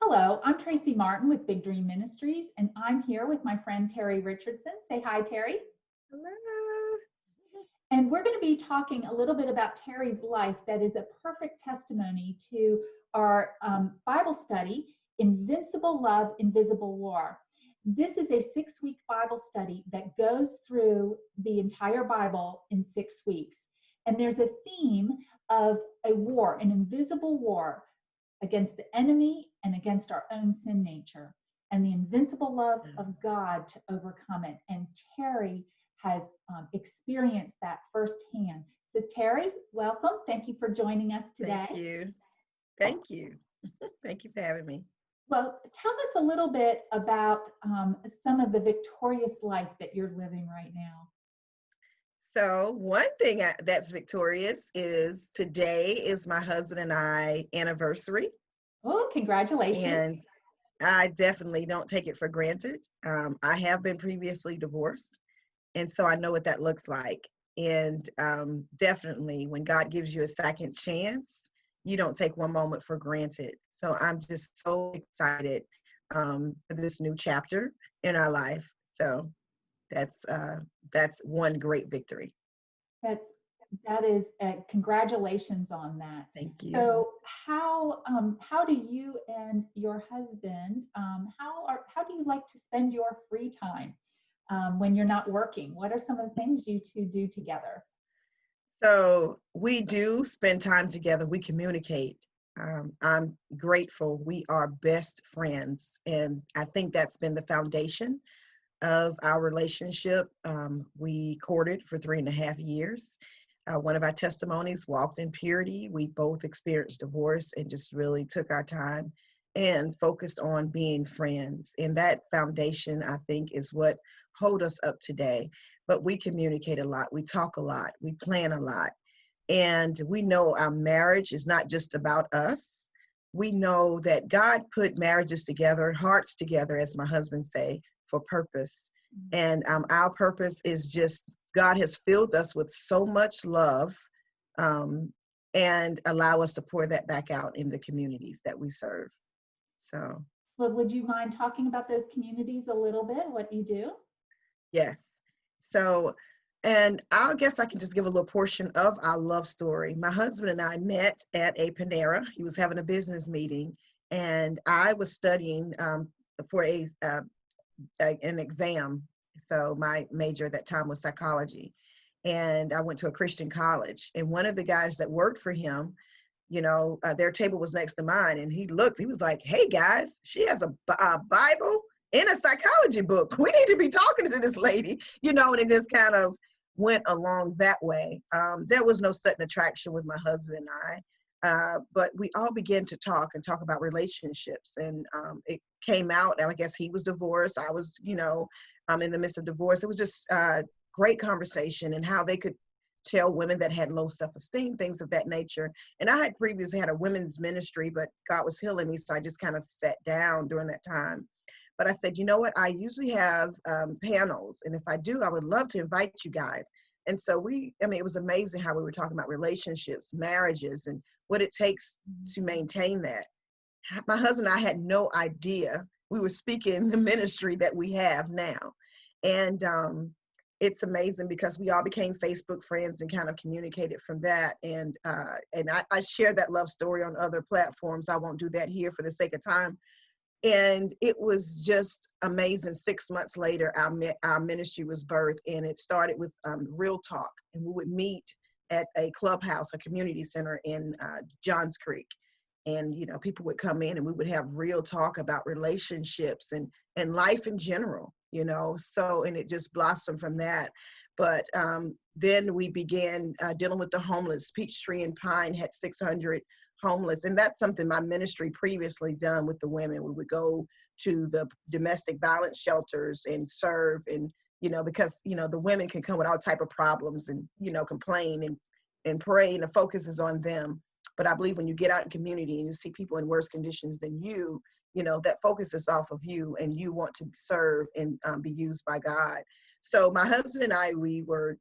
Hello, I'm Tracy Martin with Big Dream Ministries, and I'm here with my friend Terri Richardson. Say hi, Terri. Hello. And we're going to be talking a little bit about Terri's life that is a perfect testimony to our Bible study, Invincible Love, Invisible War. This is a 6-week Bible study that goes through the entire Bible in 6 weeks. And there's a theme of a war, an invisible war against the enemy and against our own sin nature, and the invincible love of God to overcome it. And Terri has experienced that firsthand. So Terri, welcome. Thank you for joining us today. Thank you. Thank you. Thank you for having me. Well, tell us a little bit about some of the victorious life that you're living right now. So one thing that's victorious is today is my husband and I anniversary. Oh, congratulations. And I definitely don't take it for granted. I have been previously divorced, and so I know what that looks like. And definitely when God gives you a second chance, you don't take one moment for granted. So I'm just so excited for this new chapter in our life. So that's one great victory. That is congratulations on that. Thank you. So how do you and your husband how do you like to spend your free time when you're not working? What are some of the things you two do together? So we do spend time together. We communicate. I'm grateful. We are best friends, and I think that's been the foundation of our relationship. We courted for 3.5 years. One of our testimonies, walked in purity. We both experienced divorce and just really took our time and focused on being friends. And that foundation, I think, is what hold us up today. But we communicate a lot. We talk a lot. We plan a lot. And we know our marriage is not just about us. We know that God put marriages together, hearts together, as my husband say, for purpose. And our purpose is just, God has filled us with so much love and allow us to pour that back out in the communities that we serve. So. Well, would you mind talking about those communities a little bit, what you do? Yes. So, and I guess I can just give a little portion of our love story. My husband and I met at a Panera. He was having a business meeting, and I was studying for an exam. So my major at that time was psychology, and I went to a Christian college. And one of the guys that worked for him, their table was next to mine, and he was like, "Hey guys, she has a Bible and a psychology book. We need to be talking to this lady," and it just kind of went along that way. There was no sudden attraction with my husband and I, but we all began to talk about relationships, and it came out. I guess he was divorced. I was, I'm in the midst of divorce. It was just great conversation, and how they could tell women that had low self-esteem, things of that nature. And I had previously had a women's ministry, but God was healing me, so I just kind of sat down during that time. But I said, you know what? I usually have panels, and if I do, I would love to invite you guys. And so it was amazing how we were talking about relationships, marriages, and what it takes to maintain that. My husband and I had no idea we were speaking the ministry that we have now. And it's amazing because we all became Facebook friends and kind of communicated from that. And I share that love story on other platforms. I won't do that here for the sake of time. And it was just amazing. 6 months later, our ministry was birthed, and it started with Real Talk. And we would meet at a clubhouse, a community center in Johns Creek. And, people would come in, and we would have real talk about relationships and life in general, so, and it just blossomed from that. But then we began dealing with the homeless. Peachtree and Pine had 600 homeless. And that's something my ministry previously done with the women. We would go to the domestic violence shelters and serve, and, because, the women can come with all type of problems and, complain and pray, and the focus is on them. But I believe when you get out in community and you see people in worse conditions than you, that focus is off of you, and you want to serve and be used by God. So my husband and I, we were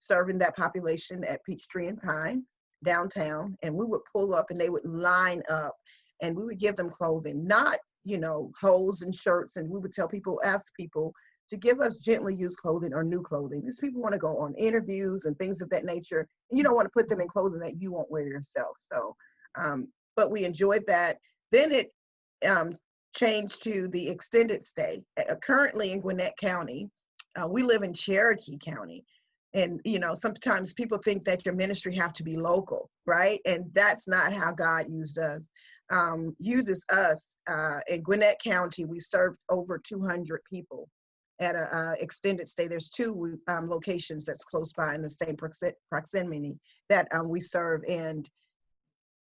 serving that population at Peachtree and Pine downtown, and we would pull up and they would line up, and we would give them clothing, not, hose and shirts. And we would ask people to give us gently used clothing or new clothing. These people want to go on interviews and things of that nature. And you don't want to put them in clothing that you won't wear yourself. So, but we enjoyed that. Then it changed to the extended stay. Currently in Gwinnett County, we live in Cherokee County. And, sometimes people think that your ministry have to be local, right? And that's not how God uses us. In Gwinnett County. We served over 200 people at a extended stay. There's two locations that's close by in the same proximity that we serve. And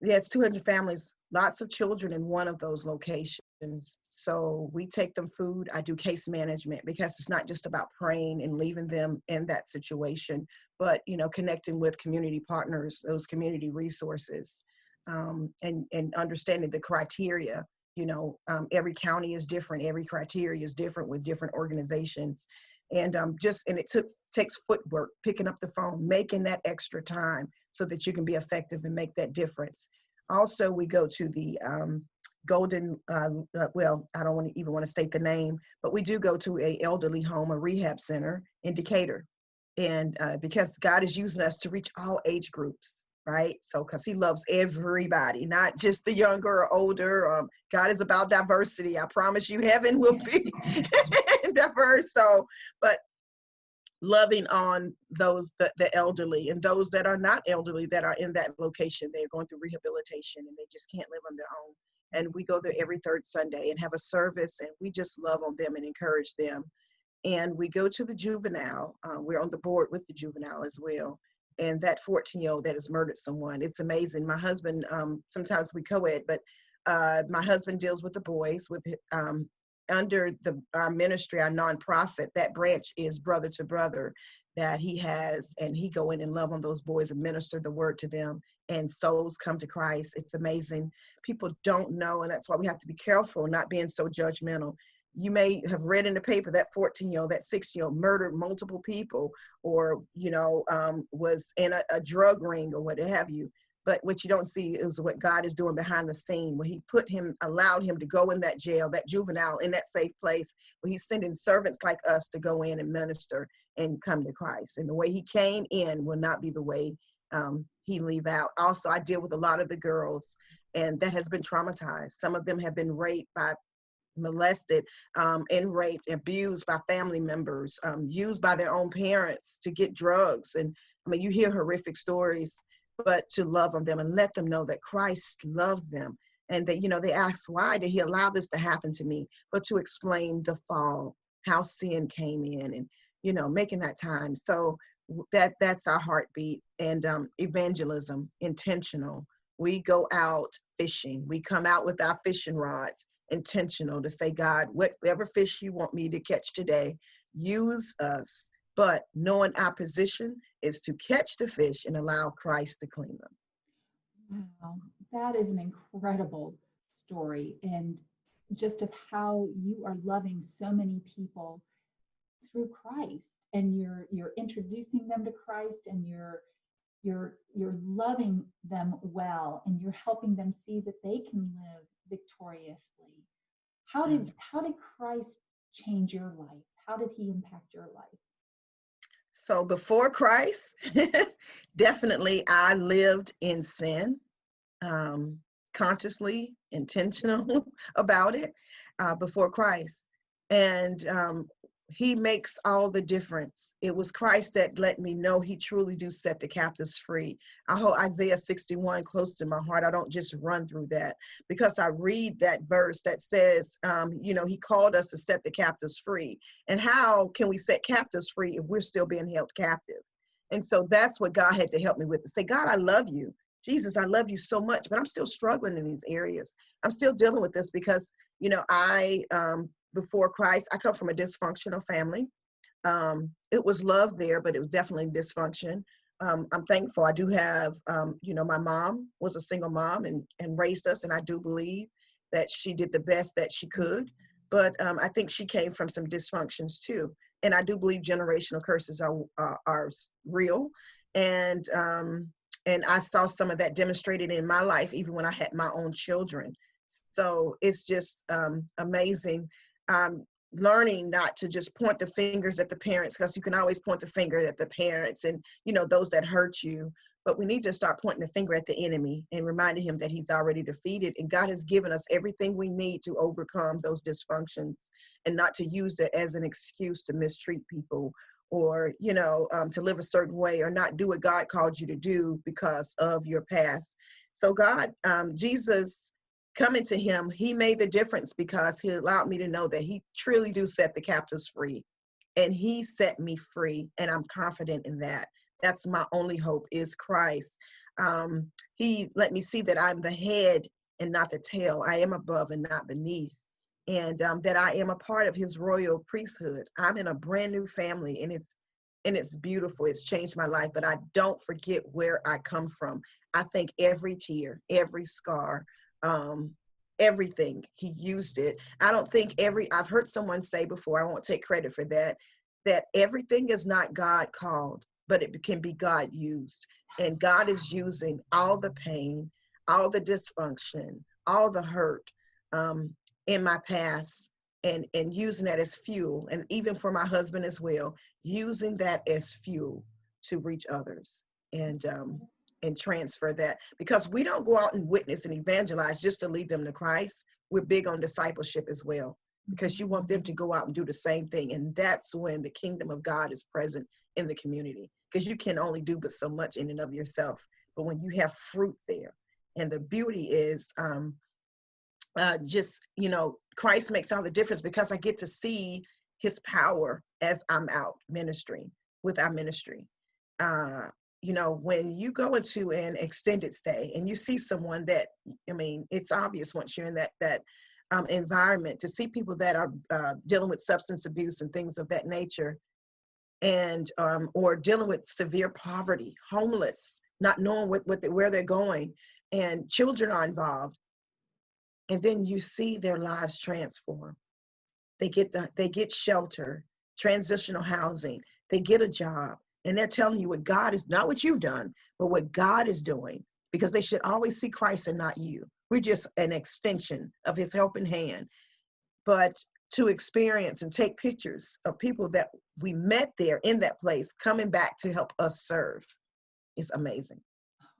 yeah, it's 200 families, lots of children in one of those locations. So we take them food. I do case management, because it's not just about praying and leaving them in that situation, but, connecting with community partners, those community resources, and understanding the criteria. Every county is different. Every criteria is different with different organizations. And it takes footwork, picking up the phone, making that extra time so that you can be effective and make that difference. Also, we go to the Golden, I don't even want to state the name, but we do go to a elderly home, a rehab center in Decatur. And because God is using us to reach all age groups, right? So, because he loves everybody, not just the younger or older. God is about diversity. I promise you, heaven will be diverse. So, but loving on those, the elderly, and those that are not elderly that are in that location. They're going through rehabilitation and they just can't live on their own. And we go there every third Sunday and have a service, and we just love on them and encourage them. And we go to the juvenile. We're on the board with the juvenile as well. And that 14-year-old that has murdered someone, it's amazing. My husband, sometimes we co-ed, but my husband deals with the boys with under our ministry, our nonprofit. That branch is Brother to Brother that he has, and he go in and love on those boys and minister the word to them, and souls come to Christ. It's amazing. People don't know, and that's why we have to be careful not being so judgmental. You may have read in the paper that 14-year-old, that 6-year-old murdered multiple people, or, was in a drug ring or what have you. But what you don't see is what God is doing behind the scene, where he allowed him to go in that jail, that juvenile, in that safe place, where he's sending servants like us to go in and minister and come to Christ. And the way he came in will not be the way he leave out. Also, I deal with a lot of the girls, and that has been traumatized. Some of them have been molested, and raped, abused by family members, used by their own parents to get drugs. And I mean, you hear horrific stories, but to love on them and let them know that Christ loved them. And that, they ask, why did he allow this to happen to me? But to explain the fall, how sin came in, and, making that time. So that's our heartbeat. And evangelism, intentional. We go out fishing. We come out with our fishing rods, intentional, to say, God, whatever fish you want me to catch today, use us. But knowing our position is to catch the fish and allow Christ to clean them. Wow, that is an incredible story, and just of how you are loving so many people through Christ, and you're introducing them to Christ, and you're loving them well, and you're helping them see that they can live victoriously. How did Christ change your life? How did he impact your life? So before Christ, definitely I lived in sin, consciously, intentional about it, before Christ. And he makes all the difference. It was Christ that let me know he truly do set the captives free. I hold Isaiah 61 close to my heart. I don't just run through that, because I read that verse that says, he called us to set the captives free. And how can we set captives free if we're still being held captive? And so that's what God had to help me with, to say, God, I love you. Jesus, I love you so much, but I'm still struggling in these areas. I'm still dealing with this because, before Christ, I come from a dysfunctional family. It was love there, but it was definitely dysfunction. I'm thankful. I do have, my mom was a single mom and raised us, and I do believe that she did the best that she could. But I think she came from some dysfunctions too. And I do believe generational curses are real. And I saw some of that demonstrated in my life, even when I had my own children. So it's just amazing. Learning not to just point the fingers at the parents, because you can always point the finger at the parents and, you know, those that hurt you. But we need to start pointing the finger at the enemy and reminding him that he's already defeated. And God has given us everything we need to overcome those dysfunctions, and not to use it as an excuse to mistreat people, or, you know, to live a certain way, or not do what God called you to do because of your past. So God, Jesus, coming to him, he made the difference, because he allowed me to know that he truly do set the captives free, and he set me free, and I'm confident in that. That's my only hope, is Christ. He let me see that I'm the head and not the tail. I am above and not beneath, and that I am a part of his royal priesthood. I'm in a brand new family, and it's beautiful. It's changed my life, but I don't forget where I come from. I think every tear, every scar, um, everything, he used it. I don't think I've heard someone say before, I won't take credit for that, that everything is not God called, but it can be God used. And God is using all the pain, all the dysfunction, all the hurt in my past, and using that as fuel. And even for my husband as well, using that as fuel to reach others, and transfer that, because we don't go out and witness and evangelize just to lead them to Christ. We're big on discipleship as well, because you want them to go out and do the same thing. And that's when the kingdom of God is present in the community, because you can only do but so much in and of yourself. But when you have fruit there, and the beauty is just, you know, Christ makes all the difference, because I get to see his power as I'm out ministering with our ministry. You know, when you go into an extended stay and you see someone that, I mean, it's obvious once you're in that environment, to see people that are dealing with substance abuse and things of that nature, and or dealing with severe poverty, homeless, not knowing where they're going, and children are involved, and then you see their lives transform. They get shelter, transitional housing, they get a job, and they're telling you what God is, not what you've done, but what God is doing, because they should always see Christ and not you. We're just an extension of his helping hand. But to experience and take pictures of people that we met there in that place coming back to help us serve is amazing.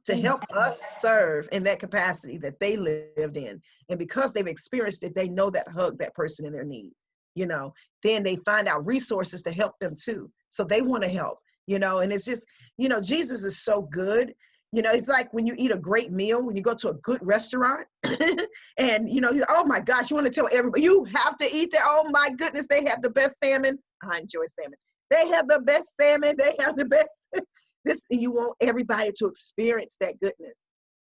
To help us serve in that capacity that they lived in. And because they've experienced it, they know that hug that person in their need, you know. Then they find out resources to help them too. So they want to help, you know. And it's just, you know, Jesus is so good. You know, it's like when you eat a great meal, when you go to a good restaurant and, you know, oh my gosh, you want to tell everybody, you have to eat there. Oh my goodness, they have the best salmon. I enjoy salmon. They have the best salmon. They have the best this, and you want everybody to experience that goodness.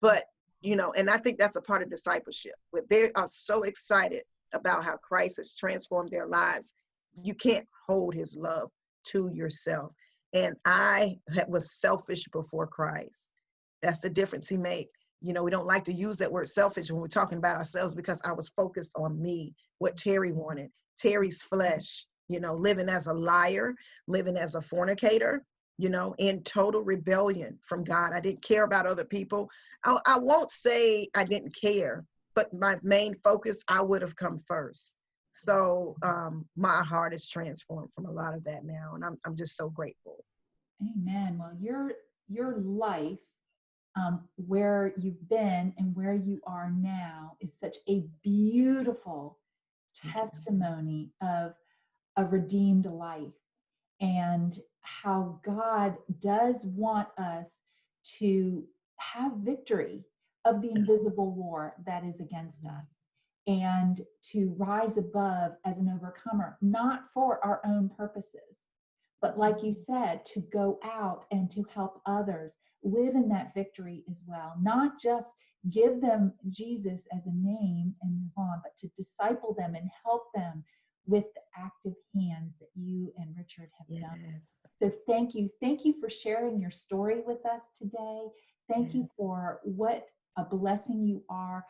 But, you know, and I think that's a part of discipleship, where they are so excited about how Christ has transformed their lives. You can't hold his love to yourself. And I was selfish before Christ. That's the difference he made. You know, we don't like to use that word selfish when we're talking about ourselves, because I was focused on me, what Terri wanted, Terri's flesh, you know, living as a liar, living as a fornicator, you know, in total rebellion from God. I didn't care about other people. I won't say I didn't care, but my main focus, I would have come first. So my heart is transformed from a lot of that now, and I'm just so grateful. Amen. Well, your life, where you've been and where you are now, is such a beautiful testimony of a redeemed life, and how God does want us to have victory of the invisible war that is against us, and to rise above as an overcomer, not for our own purposes, but like you said, to go out and to help others live in that victory as well. Not just give them Jesus as a name and move on, but to disciple them and help them with the active hands that you and Richard have done. Yes. So thank you. Thank you for sharing your story with us today. Thank you for what a blessing you are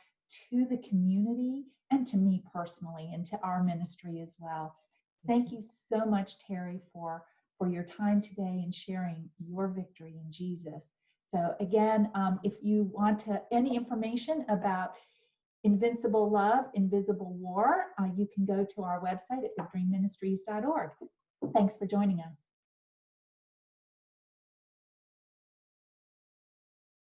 to the community and to me personally, and to our ministry as well. Thank you so much, Terri, for your time today and sharing your victory in Jesus. So again, if you want any information about Invincible Love, Invisible War, you can go to our website at bigdreamministries.org. Thanks for joining us.